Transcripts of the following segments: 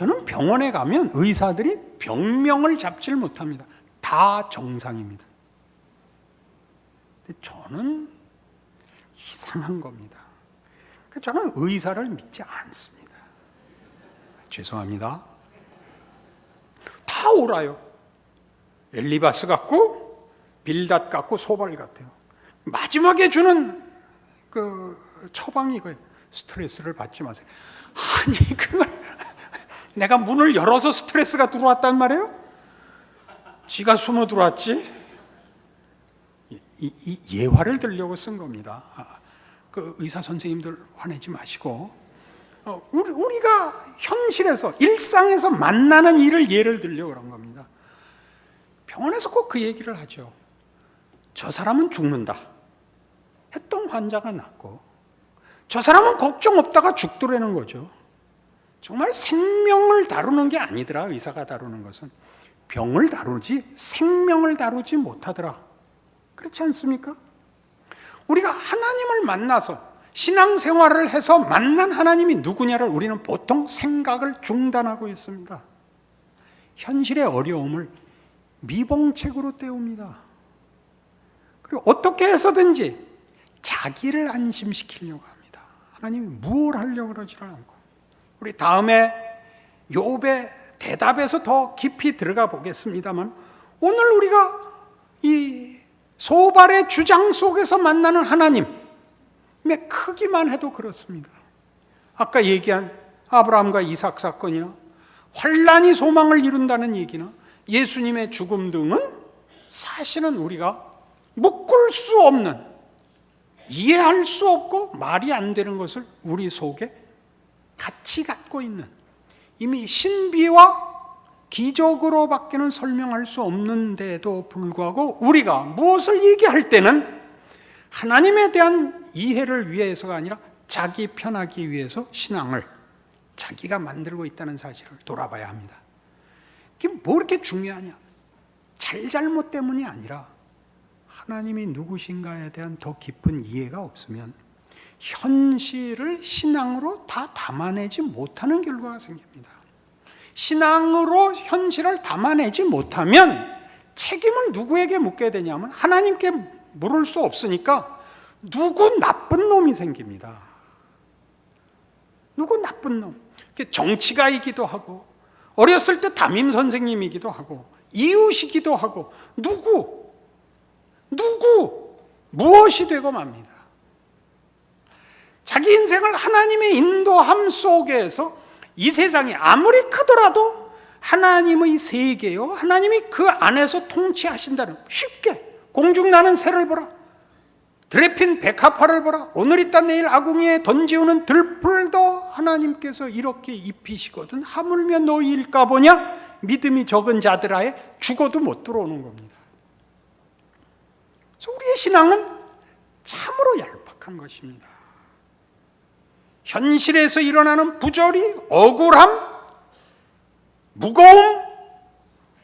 저는 병원에 가면 의사들이 병명을 잡지를 못합니다. 다 정상입니다. 근데 저는 이상한 겁니다. 저는 의사를 믿지 않습니다. 죄송합니다. 다 옳아요. 엘리바스 같고 빌닷 같고 소발 같아요. 마지막에 주는 그 처방이 이거예요. 스트레스를 받지 마세요. 아니 그걸 내가 문을 열어서 스트레스가 들어왔단 말이에요? 지가 숨어 들어왔지? 이 예화를 들려고 쓴 겁니다. 그 의사 선생님들 화내지 마시고 우리가 현실에서 일상에서 만나는 일을 예를 들려고 그런 겁니다. 병원에서 꼭 그 얘기를 하죠. 저 사람은 죽는다 했던 환자가 낫고 저 사람은 걱정 없다가 죽더라는 거죠. 정말 생명을 다루는 게 아니더라. 의사가 다루는 것은 병을 다루지 생명을 다루지 못하더라. 그렇지 않습니까? 우리가 하나님을 만나서 신앙생활을 해서 만난 하나님이 누구냐를 우리는 보통 생각을 중단하고 있습니다. 현실의 어려움을 미봉책으로 때웁니다. 그리고 어떻게 해서든지 자기를 안심시키려고 합니다. 하나님이 뭘 하려고 그러지를 않고. 우리 다음에 욥의 대답에서 더 깊이 들어가 보겠습니다만 오늘 우리가 이 소발의 주장 속에서 만나는 하나님의 크기만 해도 그렇습니다. 아까 얘기한 아브라함과 이삭 사건이나 환난이 소망을 이룬다는 얘기나 예수님의 죽음 등은 사실은 우리가 묶을 수 없는, 이해할 수 없고 말이 안 되는 것을 우리 속에 같이 갖고 있는, 이미 신비와 기적으로밖에는 설명할 수 없는데도 불구하고 우리가 무엇을 얘기할 때는 하나님에 대한 이해를 위해서가 아니라 자기 편하기 위해서 신앙을 자기가 만들고 있다는 사실을 돌아봐야 합니다. 그게 뭐 이렇게 중요하냐? 잘잘못 때문이 아니라 하나님이 누구신가에 대한 더 깊은 이해가 없으면 현실을 신앙으로 다 담아내지 못하는 결과가 생깁니다. 신앙으로 현실을 담아내지 못하면 책임을 누구에게 묻게 되냐면 하나님께 물을 수 없으니까 누구 나쁜 놈이 생깁니다. 누구 나쁜 놈. 정치가이기도 하고 어렸을 때 담임 선생님이기도 하고 이웃이기도 하고 누구 무엇이 되고 맙니다. 자기 인생을 하나님의 인도함 속에서 이 세상이 아무리 크더라도 하나님의 세계요, 하나님이 그 안에서 통치하신다는, 쉽게 공중나는 새를 보라, 들에 핀 백합화를 보라, 오늘 있다 내일 아궁이에 던지우는 들풀도 하나님께서 이렇게 입히시거든 하물며 너희일까 보냐? 믿음이 적은 자들아에 죽어도 못 들어오는 겁니다. 그래서 우리의 신앙은 참으로 얄팍한 것입니다. 현실에서 일어나는 부조리, 억울함, 무거움,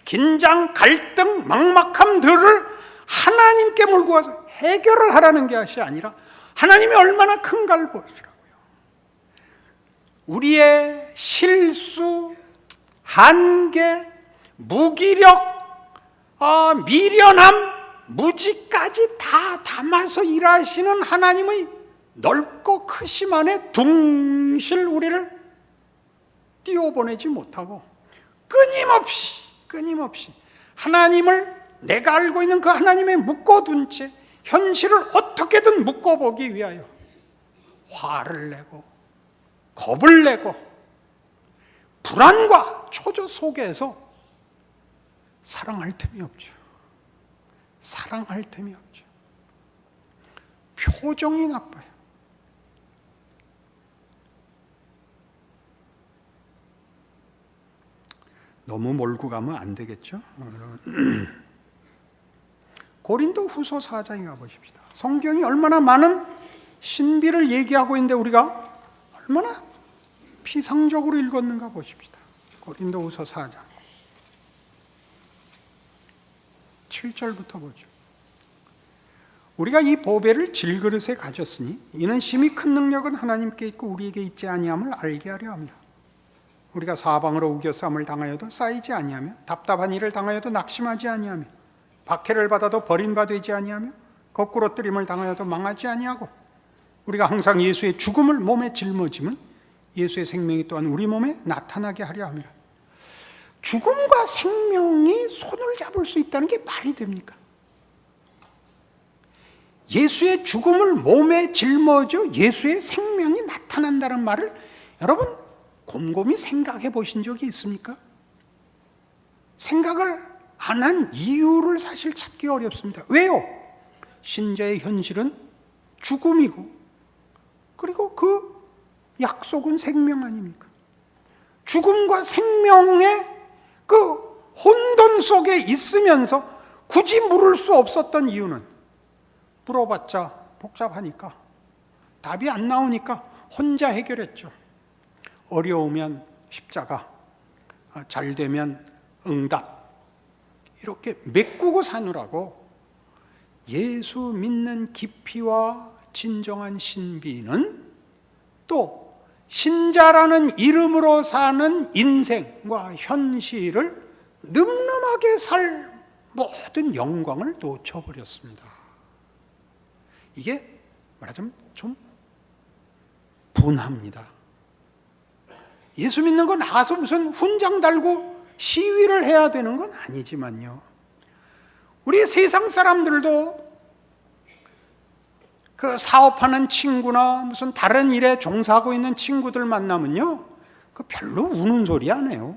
긴장, 갈등, 막막함들을 하나님께 몰고 와서 해결을 하라는 것이 아니라 하나님이 얼마나 큰가를 보시라고요. 우리의 실수, 한계, 무기력, 미련함, 무지까지 다 담아서 일하시는 하나님의 넓고 크심 안에 둥실 우리를 띄워보내지 못하고 끊임없이 하나님을, 내가 알고 있는 그 하나님에 묶어둔 채 현실을 어떻게든 묶어보기 위하여 화를 내고 겁을 내고 불안과 초조 속에서 사랑할 틈이 없죠. 사랑할 틈이 없죠. 표정이 나빠요. 너무 몰고 가면 안 되겠죠? 고린도 후서 4장에 가보십시다. 성경이 얼마나 많은 신비를 얘기하고 있는데 우리가 얼마나 피상적으로 읽었는가 보십시다. 고린도 후서 4장 7절부터 보죠. 우리가 이 보배를 질그릇에 가졌으니 이는 심히 큰 능력은 하나님께 있고 우리에게 있지 아니함을 알게 하려 함이라. 우리가 사방으로 우겨쌈을 당하여도 쌓이지 아니하며 답답한 일을 당하여도 낙심하지 아니하며 박해를 받아도 버림받지 아니하며 거꾸로 뜨림을 당하여도 망하지 아니하고 우리가 항상 예수의 죽음을 몸에 짊어지면 예수의 생명이 또한 우리 몸에 나타나게 하려 함이라. 죽음과 생명이 손을 잡을 수 있다는 게 말이 됩니까? 예수의 죽음을 몸에 짊어져 예수의 생명이 나타난다는 말을 여러분 곰곰이 생각해 보신 적이 있습니까? 생각을 안 한 이유를 사실 찾기 어렵습니다. 왜요? 신자의 현실은 죽음이고 그리고 그 약속은 생명 아닙니까? 죽음과 생명의 그 혼돈 속에 있으면서 굳이 물을 수 없었던 이유는 물어봤자 복잡하니까 답이 안 나오니까 혼자 해결했죠. 어려우면 십자가, 잘 되면 응답, 이렇게 메꾸고 사느라고 예수 믿는 깊이와 진정한 신비는 또 신자라는 이름으로 사는 인생과 현실을 늠름하게 살 모든 영광을 놓쳐버렸습니다. 이게 말하자면 좀 분합니다. 예수 믿는 거 나가서 무슨 훈장 달고 시위를 해야 되는 건 아니지만요, 우리 세상 사람들도 그 사업하는 친구나 무슨 다른 일에 종사하고 있는 친구들 만나면요, 그 별로 우는 소리 안 해요.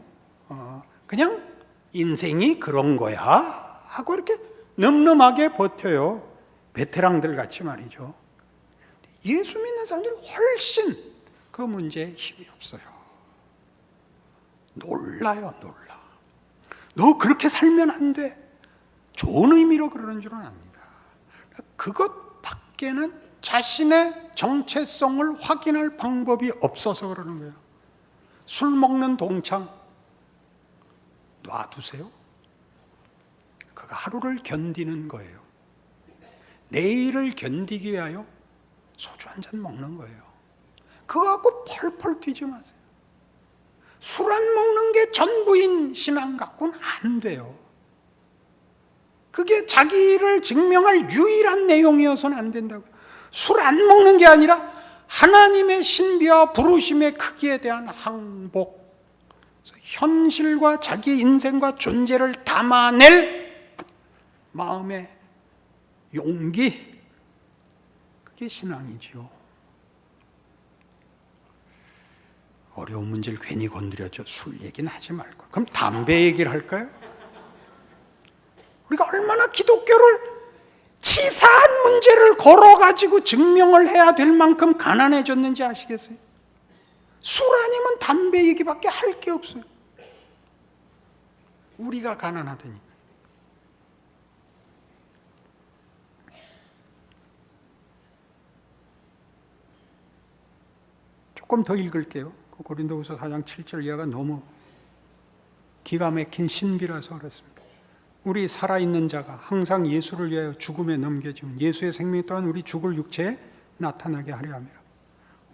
그냥 인생이 그런 거야 하고 이렇게 늠름하게 버텨요. 베테랑들 같이 말이죠. 예수 믿는 사람들이 훨씬 그 문제에 힘이 없어요. 놀라요, 놀라. 너 그렇게 살면 안 돼. 좋은 의미로 그러는 줄은 압니다. 그것 밖에는 자신의 정체성을 확인할 방법이 없어서 그러는 거예요. 술 먹는 동창 놔두세요. 그가 하루를 견디는 거예요. 내일을 견디기 위하여 소주 한 잔 먹는 거예요. 그거 갖고 펄펄 뛰지 마세요. 술 안 먹는 게 전부인 신앙 갖고는 안 돼요. 그게 자기를 증명할 유일한 내용이어서는 안 된다고요. 술 안 먹는 게 아니라 하나님의 신비와 부르심의 크기에 대한 항복, 현실과 자기 인생과 존재를 담아낼 마음의 용기, 그게 신앙이지요. 어려운 문제를 괜히 건드렸죠. 술 얘기는 하지 말고. 그럼 담배 얘기를 할까요? 우리가 얼마나 기독교를 치사한 문제를 걸어가지고 증명을 해야 될 만큼 가난해졌는지 아시겠어요? 술 아니면 담배 얘기밖에 할 게 없어요. 우리가 가난하다니까. 조금 더 읽을게요. 고린도후서 4장 7절 이하가 너무 기가 막힌 신비라서 그렇습니다. 우리 살아있는 자가 항상 예수를 위하여 죽음에 넘겨지면 예수의 생명이 또한 우리 죽을 육체에 나타나게 하려 함이라.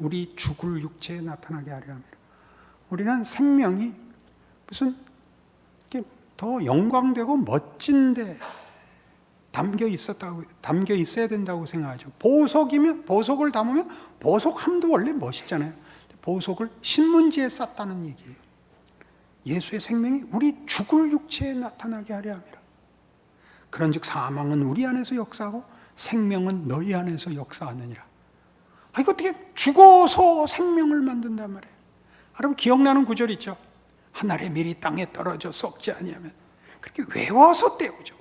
우리 죽을 육체에 나타나게 하려 함이라. 우리는 생명이 무슨 더 영광되고 멋진데 담겨 있어야 된다고 생각하죠. 보석이면, 보석을 담으면 보석함도 원래 멋있잖아요. 보석을 신문지에 쌌다는 얘기예요. 예수의 생명이 우리 죽을 육체에 나타나게 하려 함이라. 그런즉 사망은 우리 안에서 역사하고 생명은 너희 안에서 역사하느니라. 이거 어떻게 죽어서 생명을 만든단 말이에요. 여러분 기억나는 구절 있죠? 하늘의 밀이 땅에 떨어져 썩지 아니하면. 그렇게 외워서 때우죠.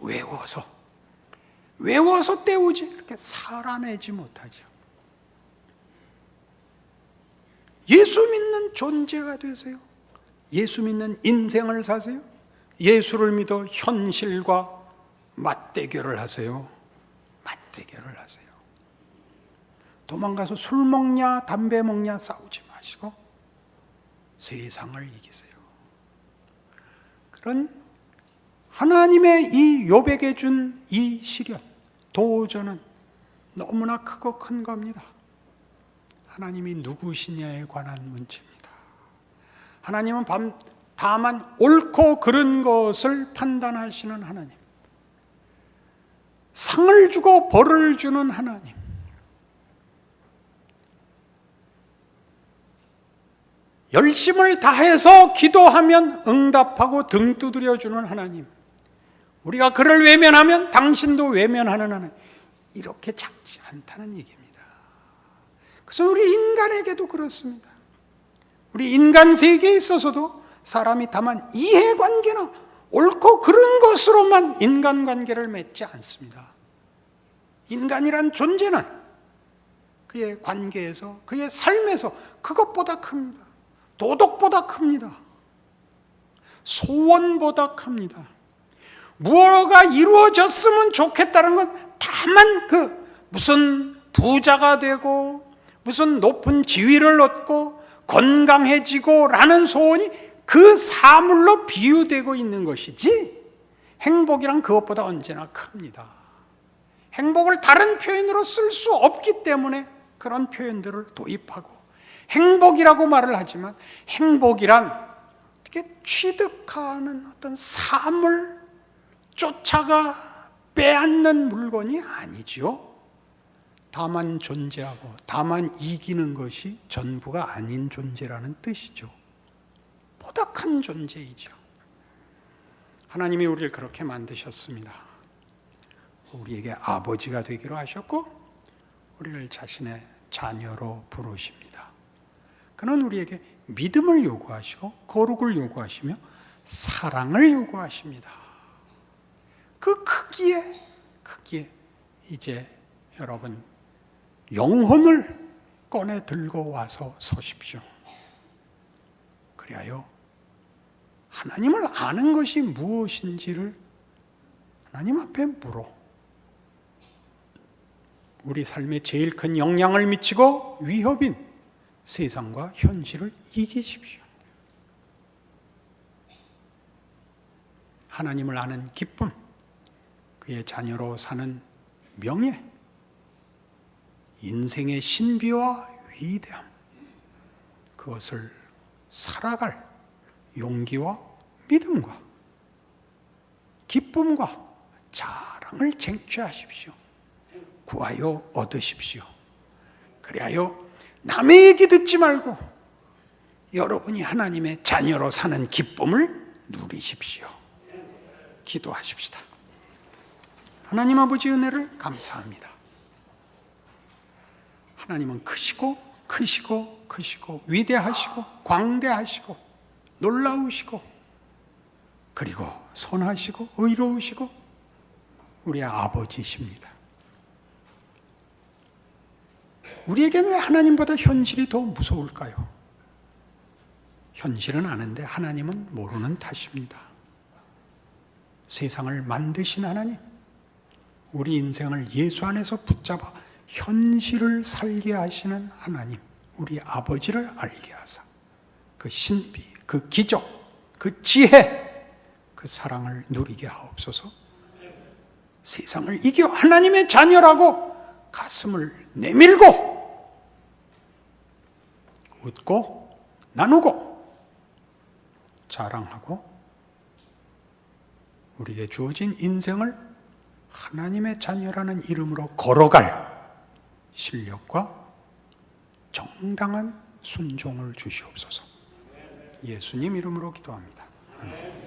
외워서 때우지 그렇게 살아내지 못하죠. 예수 믿는 존재가 되세요. 예수 믿는 인생을 사세요. 예수를 믿어 현실과 맞대결을 하세요. 맞대결을 하세요. 도망가서 술 먹냐 담배 먹냐 싸우지 마시고 세상을 이기세요. 그런 하나님의 이 욥에게 준 이 시련, 도전은 너무나 크고 큰 겁니다. 하나님이 누구시냐에 관한 문제입니다. 하나님은 다만 옳고 그른 것을 판단하시는 하나님, 상을 주고 벌을 주는 하나님, 열심을 다해서 기도하면 응답하고 등 두드려 주는 하나님, 우리가 그를 외면하면 당신도 외면하는 하나님, 이렇게 작지 않다는 얘기입니다. 그래서 우리 인간에게도 그렇습니다. 우리 인간 세계에 있어서도 사람이 다만 이해관계나 옳고 그른 것으로만 인간관계를 맺지 않습니다. 인간이란 존재는 그의 관계에서, 그의 삶에서 그것보다 큽니다. 도덕보다 큽니다. 소원보다 큽니다. 무엇가 이루어졌으면 좋겠다는 건 다만 무슨 부자가 되고 무슨 높은 지위를 얻고 건강해지고 라는 소원이 그 사물로 비유되고 있는 것이지, 행복이란 그것보다 언제나 큽니다. 행복을 다른 표현으로 쓸 수 없기 때문에 그런 표현들을 도입하고 행복이라고 말을 하지만, 행복이란 이렇게 취득하는 어떤 삶을 쫓아가 빼앗는 물건이 아니지요. 다만 존재하고 다만 이기는 것이 전부가 아닌 존재라는 뜻이죠. 보다 큰 존재이죠. 하나님이 우리를 그렇게 만드셨습니다. 우리에게 아버지가 되기로 하셨고 우리를 자신의 자녀로 부르십니다. 그는 우리에게 믿음을 요구하시고 거룩을 요구하시며 사랑을 요구하십니다. 그 크기에 이제 여러분 영혼을 꺼내 들고 와서 서십시오. 그리하여 하나님을 아는 것이 무엇인지를 하나님 앞에 물어 우리 삶에 제일 큰 영향을 미치고 위협인 세상과 현실을 이기십시오. 하나님을 아는 기쁨, 그의 자녀로 사는 명예, 인생의 신비와 위대함, 그것을 살아갈 용기와 믿음과 기쁨과 자랑을 쟁취하십시오. 구하여 얻으십시오. 그리하여 남의 얘기 듣지 말고 여러분이 하나님의 자녀로 사는 기쁨을 누리십시오. 기도하십시다. 하나님 아버지 은혜를 감사합니다. 하나님은 크시고 위대하시고 광대하시고 놀라우시고 그리고 선하시고 의로우시고 우리의 아버지이십니다. 우리에게는 왜 하나님보다 현실이 더 무서울까요? 현실은 아는데 하나님은 모르는 탓입니다. 세상을 만드신 하나님, 우리 인생을 예수 안에서 붙잡아 현실을 살게 하시는 하나님, 우리 아버지를 알게 하사 그 신비, 그 기적, 그 지혜, 그 사랑을 누리게 하옵소서. 세상을 이겨 하나님의 자녀라고 가슴을 내밀고 웃고 나누고 자랑하고 우리에게 주어진 인생을 하나님의 자녀라는 이름으로 걸어갈 실력과 정당한 순종을 주시옵소서. 예수님 이름으로 기도합니다. 아멘.